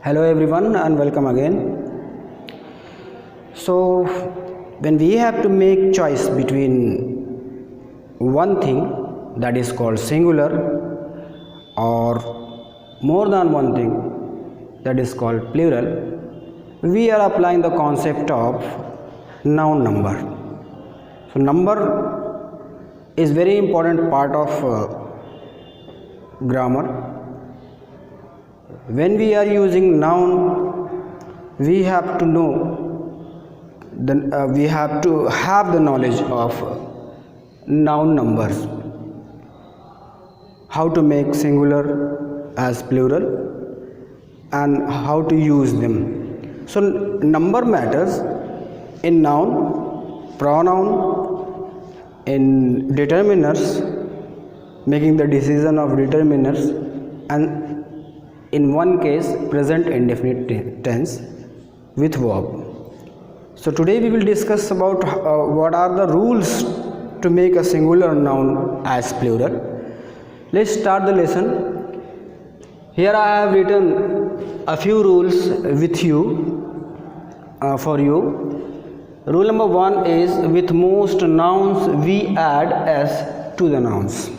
Hello everyone and welcome again. So when we have to make choice between one thing, that is called singular, or more than one thing, that is called plural, we are applying the concept of noun number. So number is very important part of grammar. When we are using noun, we have to we have to have the knowledge of noun numbers, how to make singular as plural and how to use them. So number matters in noun, pronoun, in determiners, making the decision of determiners, and in one case present indefinite tense with verb. So today we will discuss about what are the rules to make a singular noun as plural. Let's start the lesson. Here I have written a few rules with you for you. Rule number 1 is with most nouns we add s to the nouns.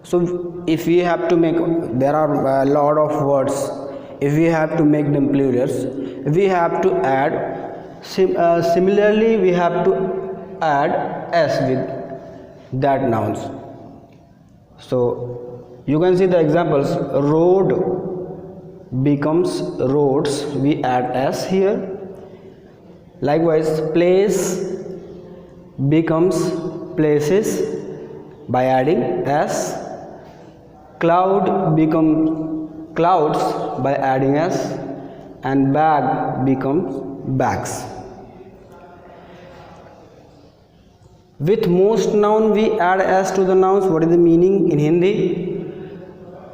So if we have to make, there are a lot of words, if we have to make them plurals, we have to add similarly we have to add s with that nouns. So you can see the examples. Road becomes roads, we add s here. Likewise place becomes places by adding s. Cloud becomes clouds by adding s, and bag becomes bags. With most noun we add s to the nouns. What is the meaning in Hindi?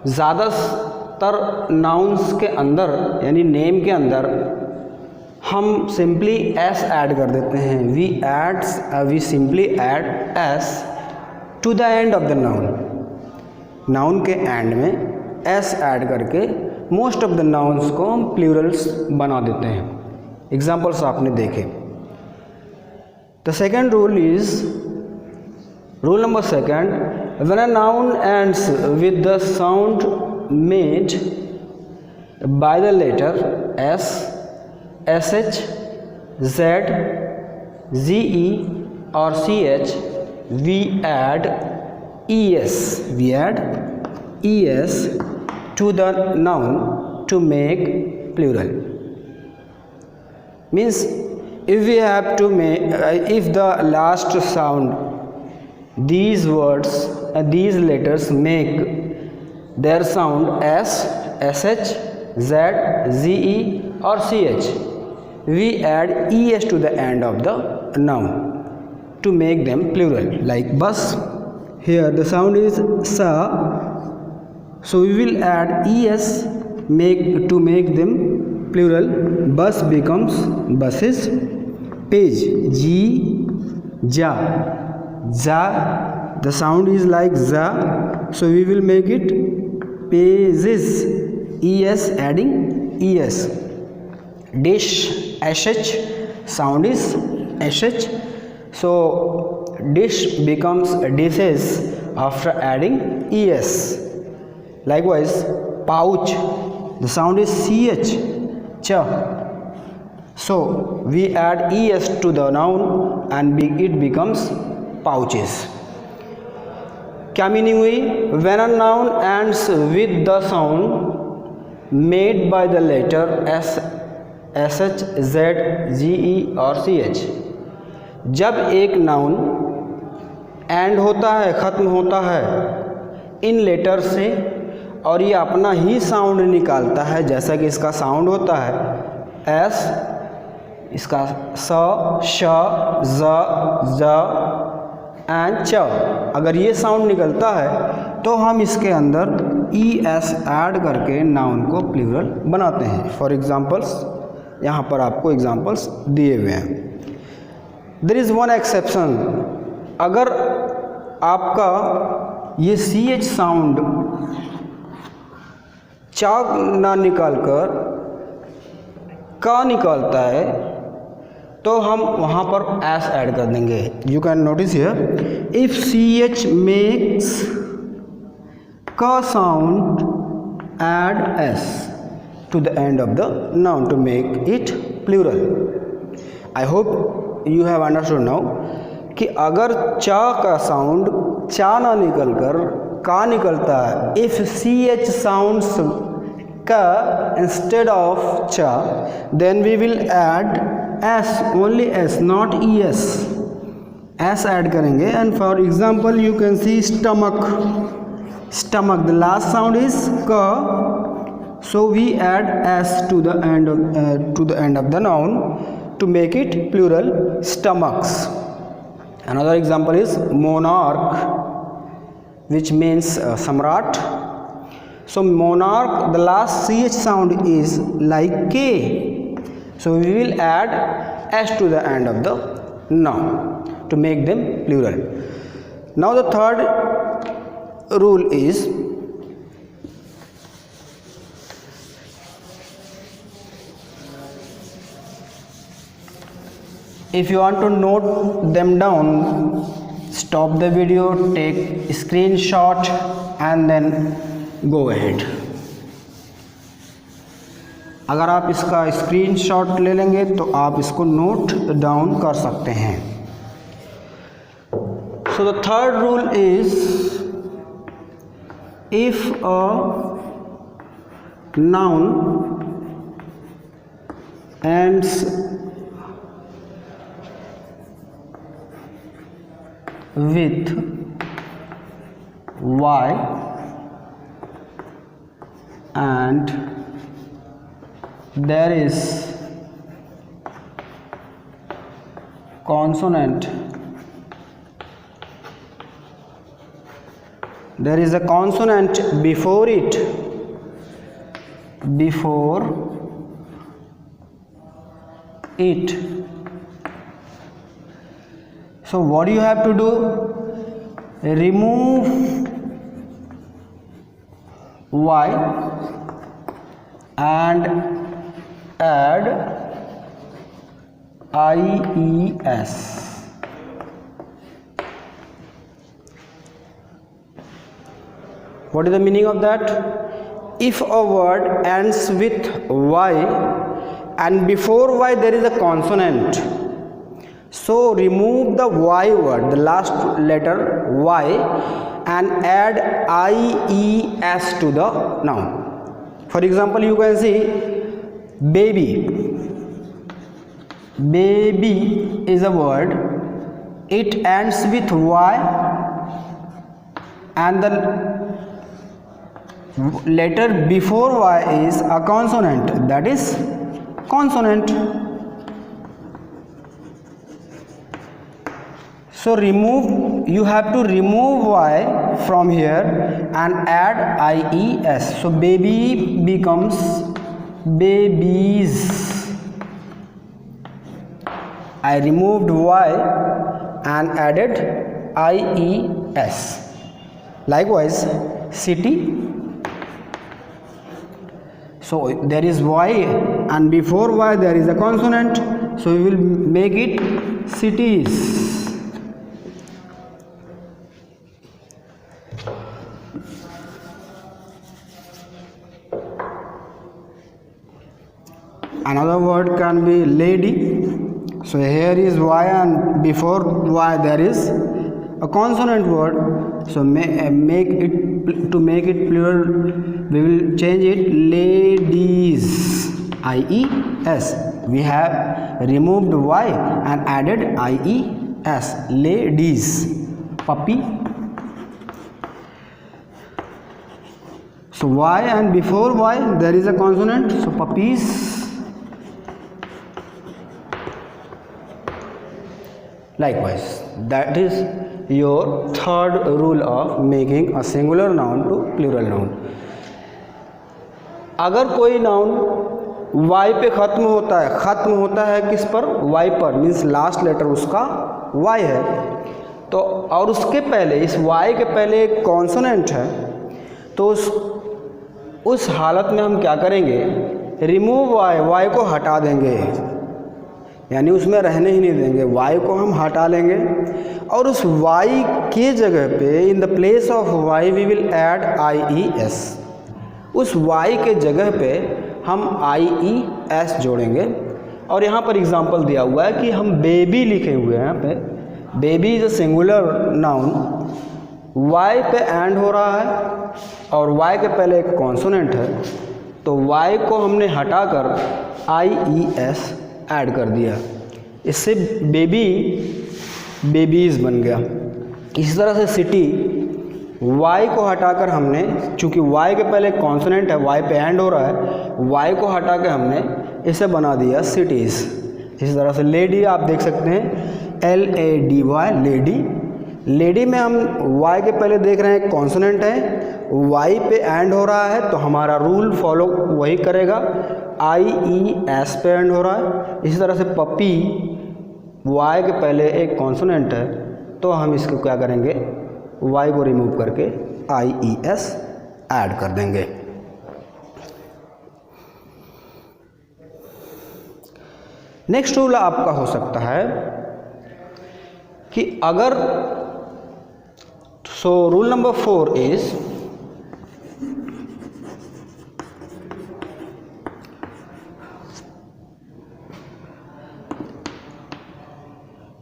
ज़्यादातर nouns के अंदर यानी name के अंदर हम simply s add कर देते हैं. We simply add s to the end of the noun. Noun के एंड में s ऐड करके मोस्ट ऑफ द नाउन्स को हम प्लूरल्स बना देते हैं. एग्जाम्पल्स आपने देखे. The second rule is rule number second, when a noun ends with the sound made by the letter s, sh, z, ze or ch, we add es to the noun to make plural. Means if we have to make if the last sound, these words these letters make their sound s, sh, z, ze or ch, we add es to the end of the noun to make them plural. Like bus, here the sound is sa, so we will add es to make them plural. Bus becomes buses. Page, ji, ja, za, the sound is like za, so we will make it pages, es adding es. Dish, sh, sound is sh, so dish becomes dishes after adding es. Likewise pouch, the sound is ch, cha, so we add es to the noun and it becomes pouches. क्या meaning हुई? when a noun ends with the sound made by the letter s, sh, z, ze or ch, जब एक noun and होता है, ख़त्म होता है इन letter से और ये अपना ही साउंड निकालता है, जैसा कि इसका साउंड होता है एस, इसका स, श, ज, ज एंड च, अगर ये साउंड निकलता है तो हम इसके अंदर es ऐड करके नाउन को प्लूरल बनाते हैं. फॉर एग्जांपल्स यहाँ पर आपको एग्जांपल्स दिए हुए हैं. There is one exception. अगर आपका ये ch साउंड चा ना निकाल कर का निकलता है तो हम वहाँ पर एस ऐड कर देंगे। You can notice here, if C H makes का sound, add s to the end of the noun to make it plural. I hope you have understood now कि अगर चा का साउंड चा ना निकल कर का निकलता है, if ch sounds का instead of cha, then we will add s, only s, not es, s add करेंगे। and for example you can see stomach, stomach, the last sound is ka, so we add s to the end of the noun to make it plural, stomachs. Another example is monarch, which means samrat. So monarch, the last ch sound is like k, so we will add s to the end of the noun to make them plural. Now the third rule is, if you want to note them down, stop the video, take screenshot and then go ahead. अगर आप इसका screenshot ले लेंगे तो आप इसको note down कर सकते हैं। So the third rule is, if a noun ends with y and there is consonant, there is a consonant before it, so what do you have to do? Remove y and add ies. What is the meaning of that? If a word ends with y and before y there is a consonant, so remove the y word, the last letter y, and add ies to the noun. For example, you can see baby. Baby is a word, it ends with y and the letter before y is a consonant, that is consonant. So you have to remove y from here and add ies. So baby becomes babies. I removed y and added ies. Likewise, city. So there is y and before y there is a consonant, so we will make it cities. Another word can be lady. So here is y and before y there is a consonant word. So make it plural, we will change it ladies, ies. We have removed y and added ies, ladies. Puppy. So y and before y there is a consonant, so puppies. Likewise, that is your third rule of making a singular noun to plural noun. अगर कोई noun y पे ख़त्म होता है किस पर? y पर, means last letter उसका y है, तो और उसके पहले, इस y के पहले एक कॉन्सोनेंट है, तो उस हालत में हम क्या करेंगे? रिमूव वाई, वाई को हटा देंगे, यानी उसमें रहने ही नहीं देंगे, वाई को हम हटा लेंगे और उस वाई के जगह पे in the place of Y we will add IES। उस वाई के जगह पे हम IES जोड़ेंगे। और यहाँ पर एग्जांपल दिया हुआ है कि हम बेबी लिखे हुए हैं, यहाँ पे baby is a singular noun, Y पे एंड हो रहा है और वाई के पहले एक कॉन्सोनेंट है, तो वाई को हमने हटाकर IES ऐड कर दिया, इससे बेबी बेबीज़ बन गया। इसी तरह से सिटी, वाई को हटाकर हमने, चूँकि वाई के पहले कॉन्सोनेंट है, वाई पे एंड हो रहा है, वाई को हटा के हमने इसे बना दिया सिटीज़। इसी तरह से लेडी आप देख सकते हैं LADY, लेडी। लेडी में हम वाई के पहले देख रहे हैं कॉन्सोनेंट है, वाई पे एंड हो रहा है, तो हमारा रूल फॉलो वही करेगा, IES पे एंड हो रहा है। इसी तरह से पपी, वाई के पहले एक कॉन्सोनेंट है, तो हम इसको क्या करेंगे, वाई को रिमूव करके IES ऐड कर देंगे। नेक्स्ट रूल आपका हो सकता है कि अगर, so rule number 4 is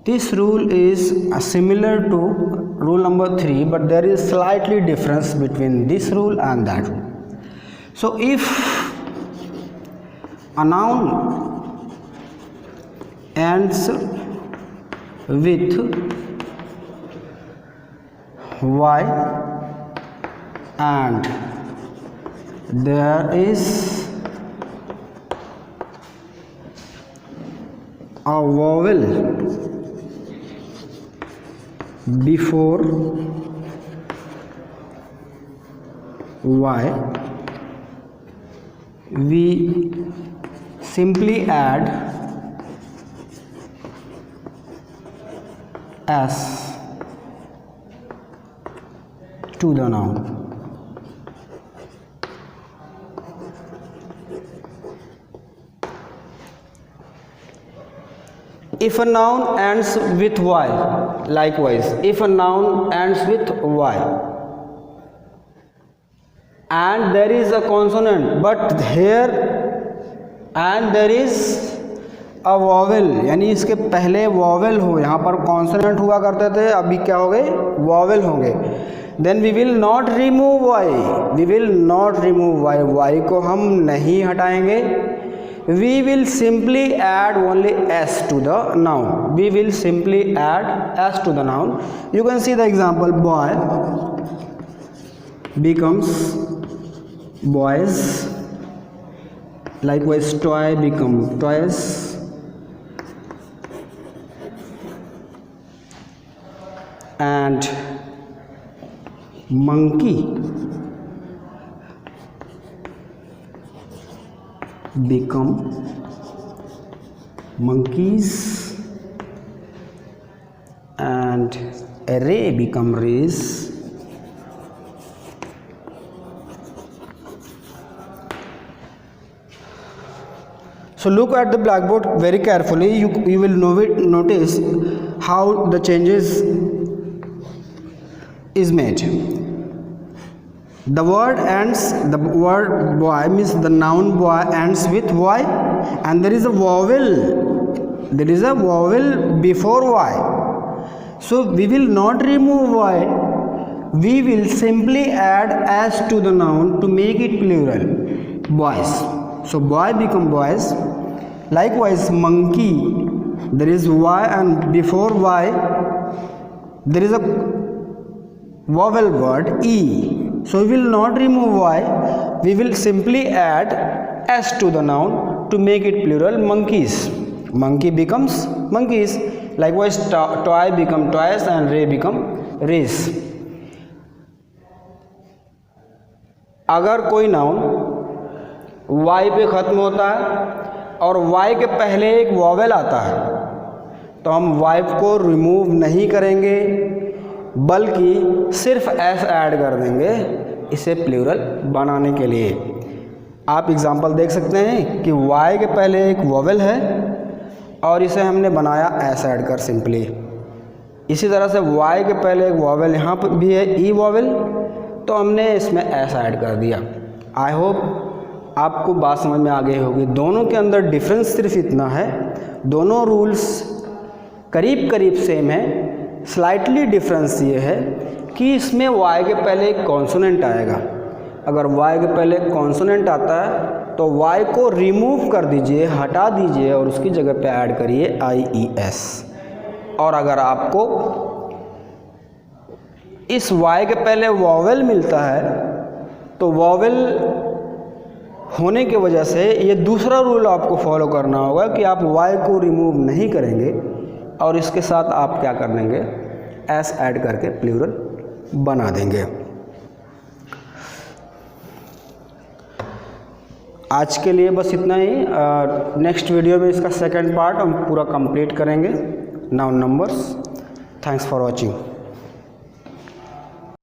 this rule is similar to rule number 3, but there is slightly difference between this rule and that rule. So if a noun ends with Y and there is a vowel before Y, we simply add S to the noun. If a noun ends with Y, likewise, if a noun ends with Y and there is a consonant, but here and there is a vowel, यानी इसके पहले vowel हो, यहाँ पर consonant हुआ करते थे, अभी क्या हो गए, वॉवेल होंगे, then we will not remove Y, we will not remove Y, Y को हम नहीं हटाएंगे, we will simply add only S to the noun, we will simply add S to the noun. You can see the example, boy becomes boys, likewise toy become toys, and monkey become monkeys, and array become rays, so look at the blackboard very carefully. You will notice how the changes is made. The word boy means the noun boy ends with Y and there is a vowel, before Y, so we will not remove Y, we will simply add S to the noun to make it plural, boys. So boy become boys. Likewise monkey, there is Y and before Y there is a vowel word E, so we will not remove Y, we will simply add S to the noun to make it plural, monkeys. Monkey becomes monkeys. Likewise toy become toys and ray become rays. अगर कोई noun Y पे ख़त्म होता है और Y के पहले एक वॉवेल आता है तो हम Y को रिमूव नहीं करेंगे बल्कि सिर्फ S ऐड कर देंगे इसे प्लूरल बनाने के लिए। आप एग्जांपल देख सकते हैं कि y के पहले एक वोवेल है और इसे हमने बनाया एस ऐड कर सिंपली। इसी तरह से y के पहले एक वोवेल यहाँ पर भी है ई वोवेल, तो हमने इसमें एस ऐड कर दिया। आई होप आपको बात समझ में आ गई होगी। दोनों के अंदर डिफरेंस सिर्फ इतना है, दोनों रूल्स करीब करीब सेम है। स्लाइटली डिफरेंस ये है कि इसमें y के पहले एक कॉन्सोनेंट आएगा। अगर y के पहले कॉन्सोनेंट आता है तो y को रिमूव कर दीजिए, हटा दीजिए और उसकी जगह पे ऐड करिए IES। और अगर आपको इस y के पहले वोवेल मिलता है तो वोवेल होने की वजह से ये दूसरा रूल आपको फॉलो करना होगा कि आप y को रिमूव नहीं करेंगे और इसके साथ आप क्या कर देंगे, s ऐड करके प्लूरल बना देंगे। आज के लिए बस इतना ही। नेक्स्ट वीडियो में इसका सेकंड पार्ट हम पूरा कंप्लीट करेंगे, noun numbers. Thanks for watching.